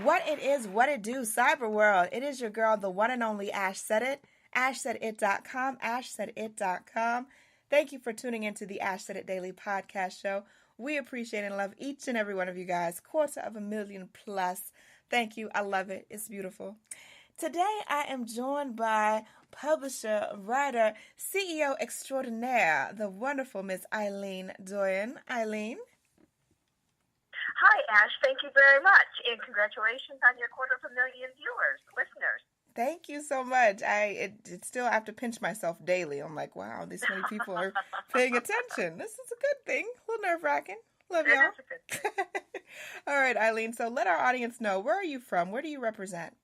What it is, what it do, cyber world. It is your girl, the one and only Ash Said It. AshSaidIt.com. AshSaidIt.com. Thank you for tuning into the Ash Said It Daily podcast show. We appreciate and love each and every one of you guys. 250,000 plus. Thank you. I love it. It's beautiful. Today I am joined by publisher, writer, CEO extraordinaire, the wonderful Miss Eileen Doyon. Eileen. Hi, Ash. Thank you very much. And congratulations on your 250,000 viewers, listeners. Thank you so much. I still have to pinch myself daily. I'm like, wow, these many people are paying attention. This is a good thing. A little nerve-wracking. Love y'all. It is a good thing. All right, Eileen. So let our audience know, where are you from? Where do you represent?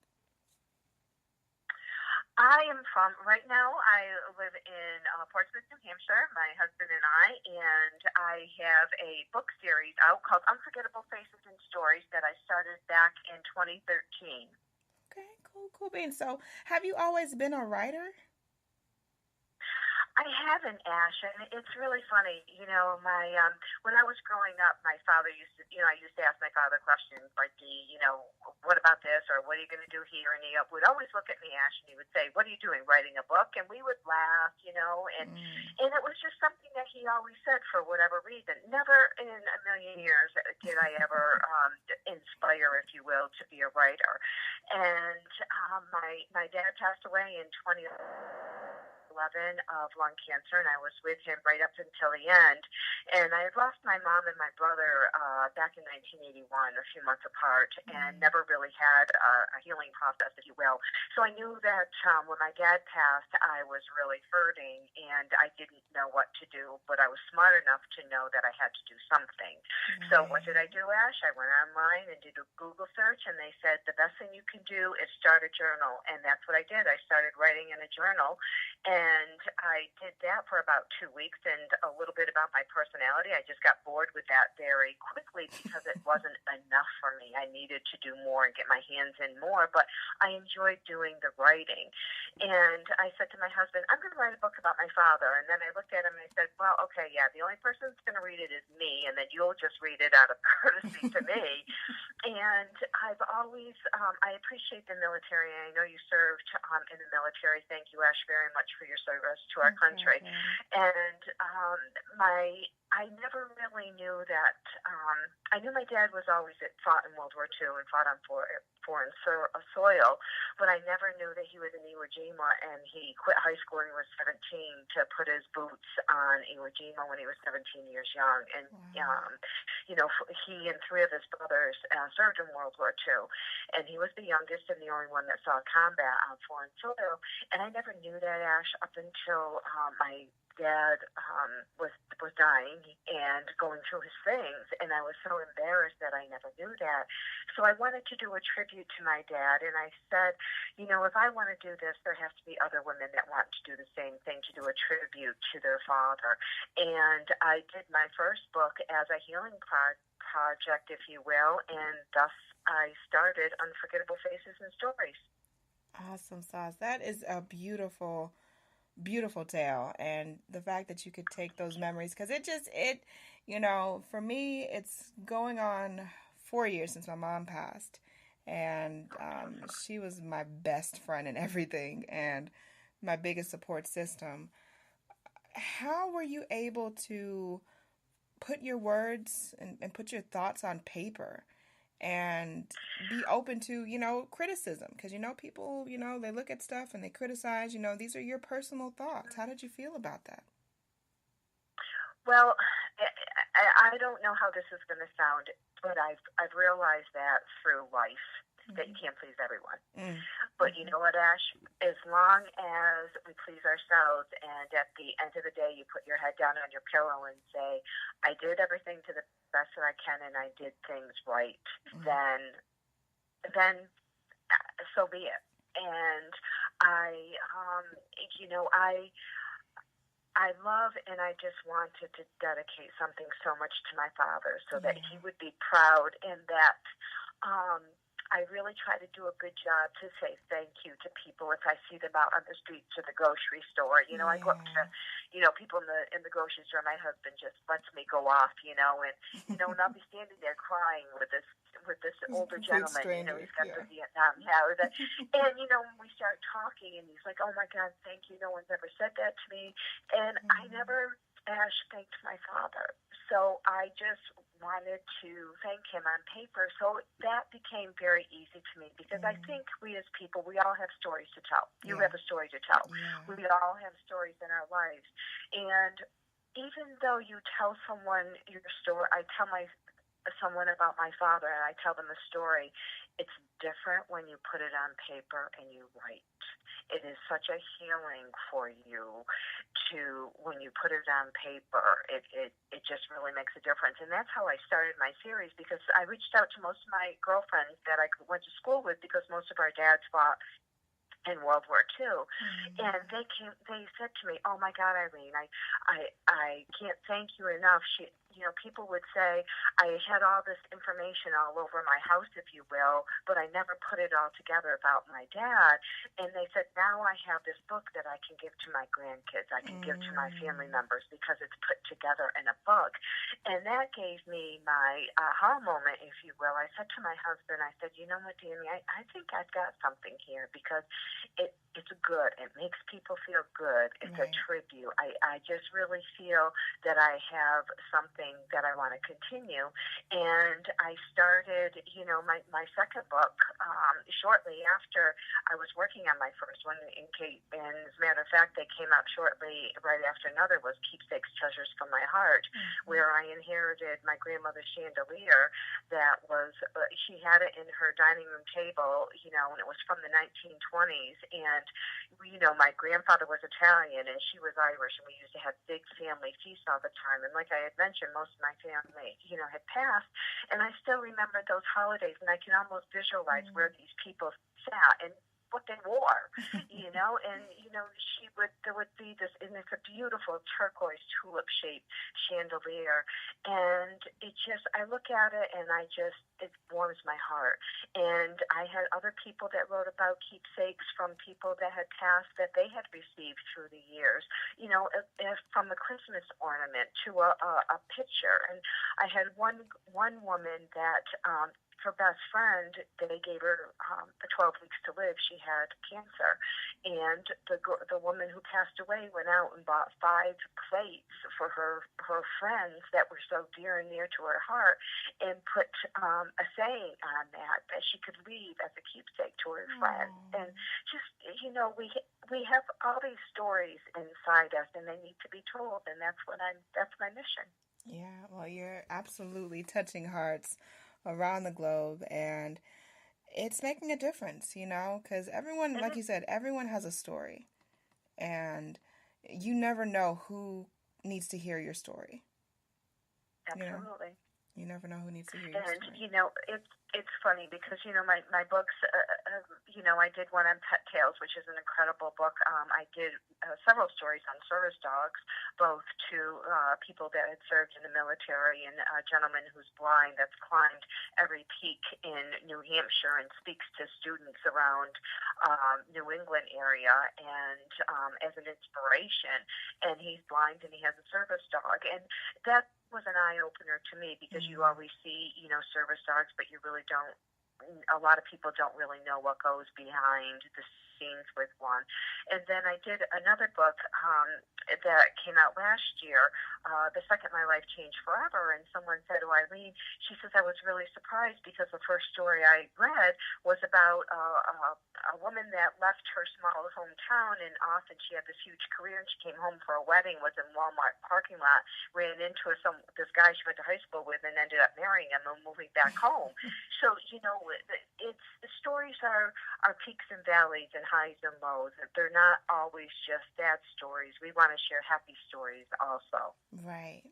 I am from, right now, I live in Portsmouth, New Hampshire, my husband and I have a book series out called Unforgettable Faces and Stories that I started back in 2013. Okay, cool beans. So have you always been a writer? I haven't, Ash, and it's really funny. You know, when I was growing up, my father used to, I used to ask my father questions like, what about this, or what are you going to do here? And he would always look at me, Ash, and he would say, what are you doing, writing a book? And we would laugh, and it was just something that he always said for whatever reason. Never in a million years did I ever inspire, if you will, to be a writer. And my dad passed away in 2011 of lung cancer, and I was with him right up until the end. And I had lost my mom and my brother back in 1981, a few months apart, and never really had a healing process, if you will. So I knew that when my dad passed, I was really hurting, and I didn't know what to do, but I was smart enough to know that I had to do something. So what did I do, Ash? I went online and did a Google search, and they said the best thing you can do is start a journal, and that's what I did. I started writing in a journal, and I did that for about 2 weeks, and a little bit about my personality. I just got bored with that very quickly because it wasn't enough for me. I needed to do more and get my hands in more, but I enjoyed doing the writing. And I said to my husband, I'm going to write a book about my father. And then I looked at him and I said, well, okay, yeah, the only person that's going to read it is me, and then you'll just read it out of courtesy to me. And I've always, I appreciate the military. I know you served in the military. Thank you, Ash, very much for your service to our country. And I never really knew that. I knew my dad was always fought in World War II and fought on foreign soil, but I never knew that he was in Iwo Jima, and he quit high school when he was 17 to put his boots on Iwo Jima when he was 17 years young. And he and three of his brothers served in World War II, and he was the youngest and the only one that saw combat on foreign soil. And I never knew that, Ash, up until my dad was dying and going through his things, and I was so embarrassed that I never knew that. So I wanted to do a tribute to my dad, and I said, if I want to do this, there has to be other women that want to do the same thing, to do a tribute to their father. And I did my first book as a healing project, if you will, and thus I started Unforgettable Faces and Stories. Awesome sauce. That is a beautiful tale, and the fact that you could take those memories, because for me, it's going on 4 years since my mom passed, and she was my best friend and everything, and my biggest support system. How were you able to put your words and put your thoughts on paper and be open to, criticism? Because, people, they look at stuff and they criticize, these are your personal thoughts. How did you feel about that? Well, I don't know how this is going to sound, but I've realized that through life, that you can't please everyone. But you know what, Ash? As long as we please ourselves, and at the end of the day, you put your head down on your pillow and say, I did everything to the best that I can, and I did things right, then so be it. And I love, and I just wanted to dedicate something so much to my father so that he would be proud, and that I really try to do a good job to say thank you to people if I see them out on the streets or the grocery store. I go up to, people in the grocery store. My husband just lets me go off, and and I'll be standing there crying with this older gentleman. Stranger, He's got the Vietnam, and when we start talking, and he's like, "Oh my God, thank you. No one's ever said that to me," and I never thanked my father. So I just wanted to thank him on paper. So that became very easy to me because I think we as people, we all have stories to tell. You have a story to tell. We all have stories in our lives. And even though you tell someone your story, I tell someone about my father and I tell them a story, it's different when you put it on paper and you write. It is such a healing for you when you put it on paper. It just really makes a difference. And that's how I started my series, because I reached out to most of my girlfriends that I went to school with, because most of our dads fought in World War II. And they said to me, "Oh my God, Eileen, I can't thank you enough." People would say, "I had all this information all over my house, if you will, but I never put it all together about my dad." And they said, "Now I have this book that I can give to my grandkids. I can give to my family members because it's put together in a book." And that gave me my aha moment, if you will. I said to my husband, I said, "You know what, Danny, I think I've got something here, because it's good. It makes people feel good. It's a tribute. I just really feel that I have something that I want to continue." And I started, my second book shortly after I was working on my first one. And as a matter of fact, they came out shortly right after another, was Keepsakes, Treasures from My Heart, where I inherited my grandmother's chandelier that was, she had it in her dining room table, and it was from the 1920s. And my grandfather was Italian and she was Irish, and we used to have big family feasts all the time. And like I had mentioned, most of my family, had passed. And I still remember those holidays, and I can almost visualize where these people sat and what they wore, and there would be this, and it's a beautiful turquoise tulip-shaped chandelier, and I look at it and it warms my heart. And I had other people that wrote about keepsakes from people that had passed that they had received through the years, from a Christmas ornament to a picture. And I had one woman that, her best friend, they gave her 12 weeks to live. She had cancer, and the woman who passed away went out and bought 5 plates for her friends that were so dear and near to her heart, and put a saying on that she could leave as a keepsake to her friends. And just we have all these stories inside us, and they need to be told, and that's my mission. Yeah, well, you're absolutely touching hearts around the globe, and it's making a difference, because everyone, like you said, everyone has a story, and you never know who needs to hear your story. Absolutely. You never know who needs to hear your story. And, it's funny because, my books, I did one on Pet Tales, which is an incredible book. I did several stories on service dogs, both to people that had served in the military, and a gentleman who's blind that's climbed every peak in New Hampshire and speaks to students around New England area, and as an inspiration. And he's blind and he has a service dog. And that was an eye-opener to me, because you always see, service dogs, but you really don't, a lot of people don't really know what goes behind the scenes with one. And then I did another book that came out last year, The Second My Life Changed Forever, and someone said, "Oh, Eileen," she says, "I was really surprised because the first story I read was about a woman that left her small hometown in Austin. She had this huge career, and she came home for a wedding, was in Walmart parking lot, ran into this guy she went to high school with, and ended up marrying him and moving back home." So, the stories are peaks and valleys and highs and lows. They're not always just sad stories. We want to share happy stories also. Right,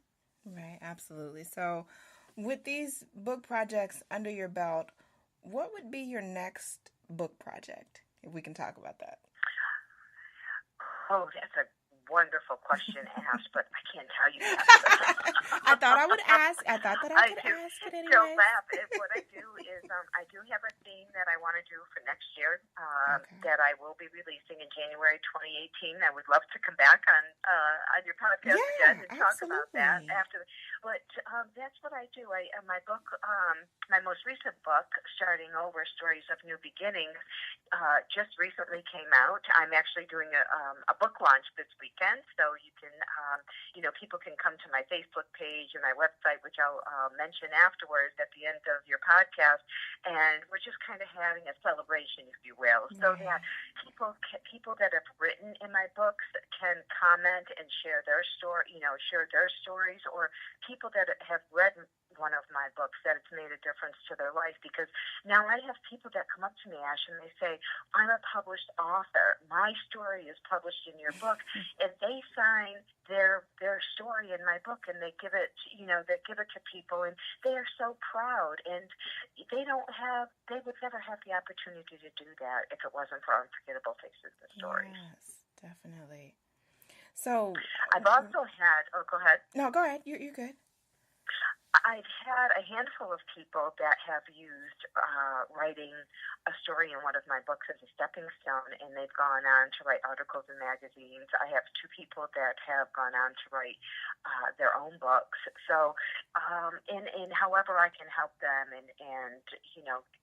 absolutely. So with these book projects under your belt, what would be your next book project, if we can talk about that? Oh, that's a wonderful question asked, but I can't tell you that. I thought I would ask. I thought that I could ask it anyway. Don't laugh. What I do is I do have a theme that I want to do for next year that I will be releasing in January 2018. I would love to come back on your podcast again and talk about that after. But that's what I do. My book, my most recent book, Starting Over: Stories of New Beginnings, just recently came out. I'm actually doing a book launch this weekend, so you can, people can come to my Facebook page and my website, which I'll mention afterwards at the end of your podcast, and we're just kind of having a celebration, if you will, so that people that have written in my books can comment and share their stories, or people that have read one of my books that it's made a difference to their life. Because now I have people that come up to me, Ash, and they say, I'm a published author. My story is published in your book, and they sign their story in my book, and they give it to people, and they are so proud, and they would never have the opportunity to do that if it wasn't for Unforgettable Faces and Stories. Yes, definitely. So I've also had, go ahead. No, go ahead. You're good. I've had a handful of people that have used writing a story in one of my books as a stepping stone, and they've gone on to write articles in magazines. I have 2 people that have gone on to write their own books. So, in however I can help them and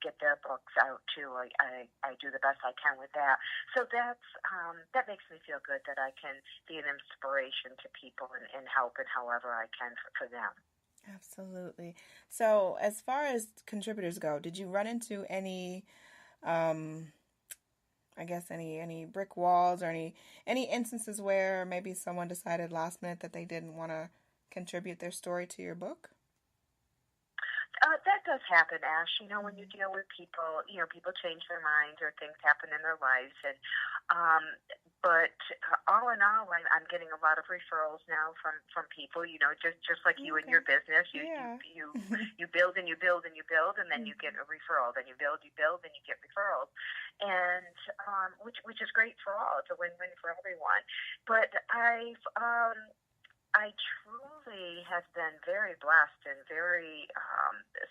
get their books out too, I do the best I can with that. So that makes me feel good that I can be an inspiration to people and help in however I can for them. Absolutely. So as far as contributors go, did you run into any, any brick walls or any instances where maybe someone decided last minute that they didn't want to contribute their story to your book? That does happen, Ash. When you deal with people, people change their minds or things happen in their lives. And but all in all, I'm getting a lot of referrals now from people. Just like you in your business, you build and you build and you build, and then you get a referral. Then you build, and you get referrals, and which is great for all. It's a win-win for everyone. But I truly have been very blessed and very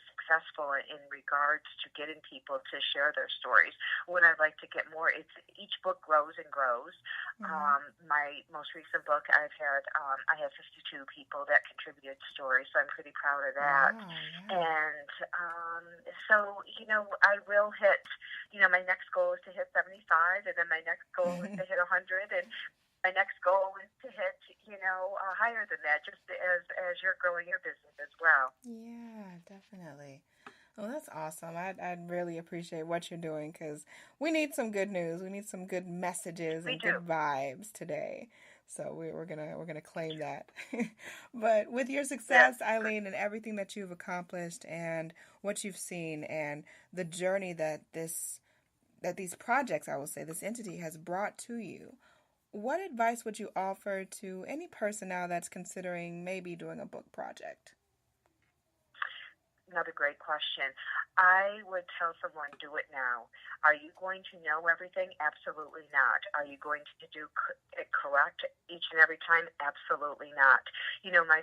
successful in regards to getting people to share their stories. What I'd like to get more, each book grows and grows. Mm-hmm. My most recent book, I have 52 people that contributed stories, so I'm pretty proud of that. Wow, yeah. And so, I will hit, my next goal is to hit 75, and then my next goal is to hit 100, and my next goal is to hit, higher than that, just as you're growing your business as well. Yeah, definitely. Well, that's awesome. I'd really appreciate what you're doing, because we need some good news. We need some good messages and good vibes today. So we're gonna claim that. But with your success, yes, Eileen, and everything that you've accomplished and what you've seen and the journey that these projects, I will say, this entity has brought to you, what advice would you offer to any person now that's considering maybe doing a book project? Another great question. I would tell someone, do it now. Are you going to know everything? Absolutely not. Are you going to do it correct each and every time? Absolutely not. My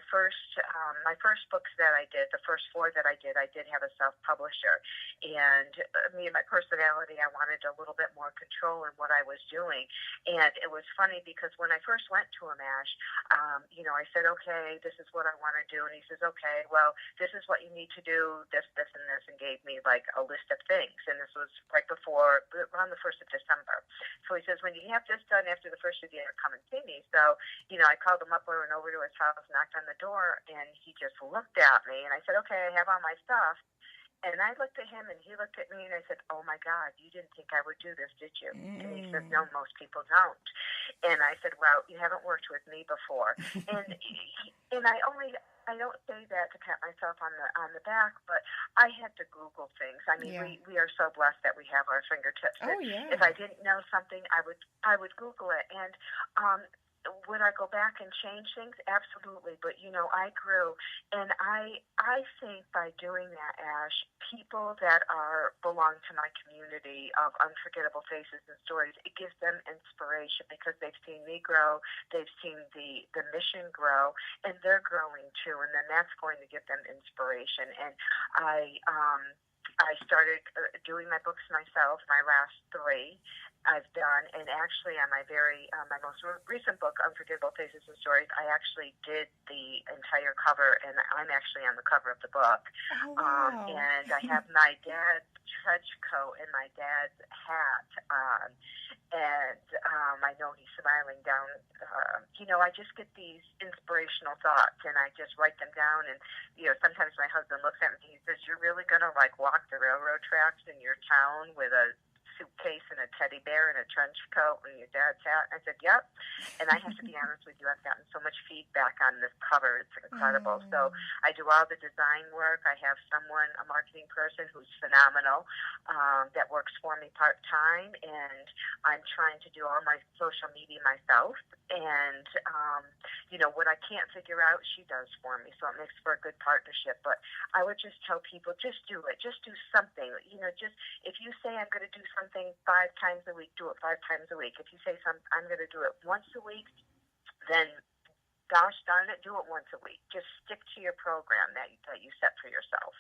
first books that I did, the first 4 that I did have a self-publisher. And me and my personality, I wanted a little bit more control in what I was doing. And it was funny because when I first went to him, Ash, I said, okay, this is what I want to do. And he says, okay, well, this is what you need to do, this, and this, and gave me like a list of things. And this was right before, around the 1st of December. So he says, when you have this done after the 1st of the year, come and see me. So, I called him up, I went over to his house, knocked on the door, and he just looked at me. And I said, okay, I have all my stuff. And I looked at him, and he looked at me, and I said, oh, my God, you didn't think I would do this, did you? And he said, no, most people don't. And I said, well, you haven't worked with me before. And I don't say that to pat myself on the back, but I had to Google things. I mean, we are so blessed that we have our fingertips. Oh, yeah. If I didn't know something, I would Google it. And would I go back and change things? Absolutely. But, I grew. And I think by doing that, Ash, people that belong to my community of unforgettable faces and stories, it gives them inspiration because they've seen me grow, they've seen the mission grow, and they're growing too. And then that's going to give them inspiration. And I started doing my books myself, my last 3. I've done, and actually on my my most recent book, Unforgettable Faces and Stories, I actually did the entire cover, and I'm actually on the cover of the book. Oh, wow. And I have my dad's trench coat and my dad's hat on, and I know he's smiling down. I just get these inspirational thoughts, and I just write them down, and, sometimes my husband looks at me and he says, "You're really going to, walk the railroad tracks in your town with a suitcase and a teddy bear and a trench coat and your dad's hat?" I said, "Yep." And I have to be honest with you, I've gotten so much feedback on this cover. It's incredible. So I do all the design work. I have a marketing person who's phenomenal, that works for me part-time, and I'm trying to do all my social media myself. And, what I can't figure out, she does for me. So it makes for a good partnership. But I would just tell people, just do it. Just do something. If you say I'm going to do something 5 times a week, do it 5 times a week. If you say I'm going to do it once a week, then gosh darn it, do it once a week. Just stick to your program that you set for yourself.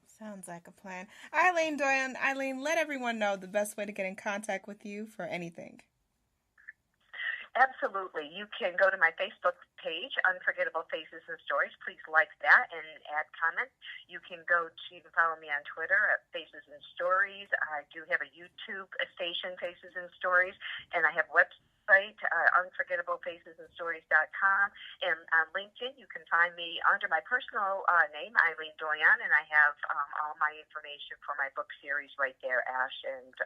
Sounds like a plan. Eileen Doyon, let everyone know the best way to get in contact with you for anything. Absolutely. You can go to my Facebook page, Unforgettable Faces and Stories. Please like that and add comments. You can follow me on Twitter at Faces and Stories. I do have a YouTube station, Faces and Stories, and I have website, unforgettablefacesandsstories.com. And on LinkedIn, you can find me under my personal name, Eileen Doyon, and I have all my information for my book series right there, Ash. And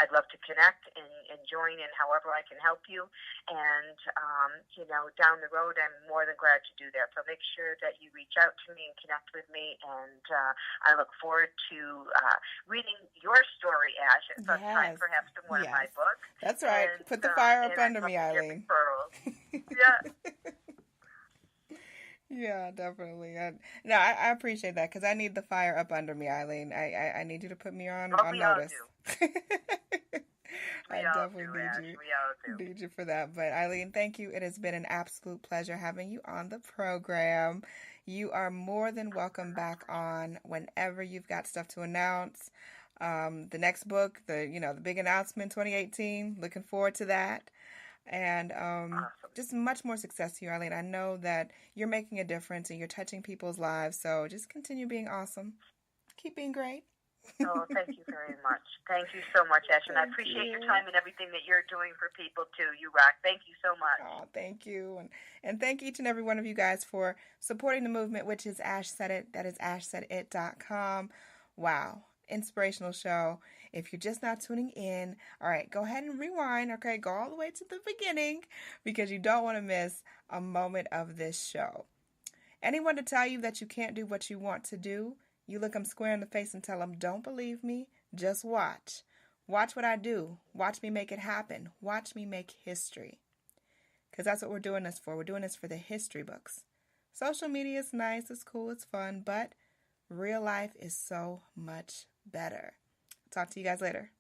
I'd love to connect and join in however I can help you. And, down the road, I'm more than glad to do that. So make sure that you reach out to me and connect with me. And I look forward to reading your story, Ash, at some time, perhaps in one of my books. That's right. And, put the fire up under me, Eileen. Yeah. Yeah, definitely. I appreciate that because I need the fire up under me, Eileen. I need you to put me on notice. I definitely need you for that. But Eileen, thank you. It has been an absolute pleasure having you on the program. You are more than welcome back on whenever you've got stuff to announce. The next book, the big announcement, 2018. Looking forward to that. And just much more success to you, Eileen. I know that you're making a difference and you're touching people's lives. So just continue being awesome. Keep being great. Oh, thank you very much. Thank you so much, Ash. And I appreciate your time and everything that you're doing for people, too. You rock. Thank you so much. Oh, thank you. And thank each and every one of you guys for supporting the movement, which is Ash Said It. That is ashsaidit.com. Wow. Inspirational show. If you're just not tuning in, all right, go ahead and rewind. Okay, go all the way to the beginning because you don't want to miss a moment of this show. Anyone to tell you that you can't do what you want to do, you look them square in the face and tell them, "Don't believe me, just watch. Watch what I do. Watch me make it happen. Watch me make history." Because that's what we're doing this for. We're doing this for the history books. Social media is nice, it's cool, it's fun, but real life is so much better. Talk to you guys later.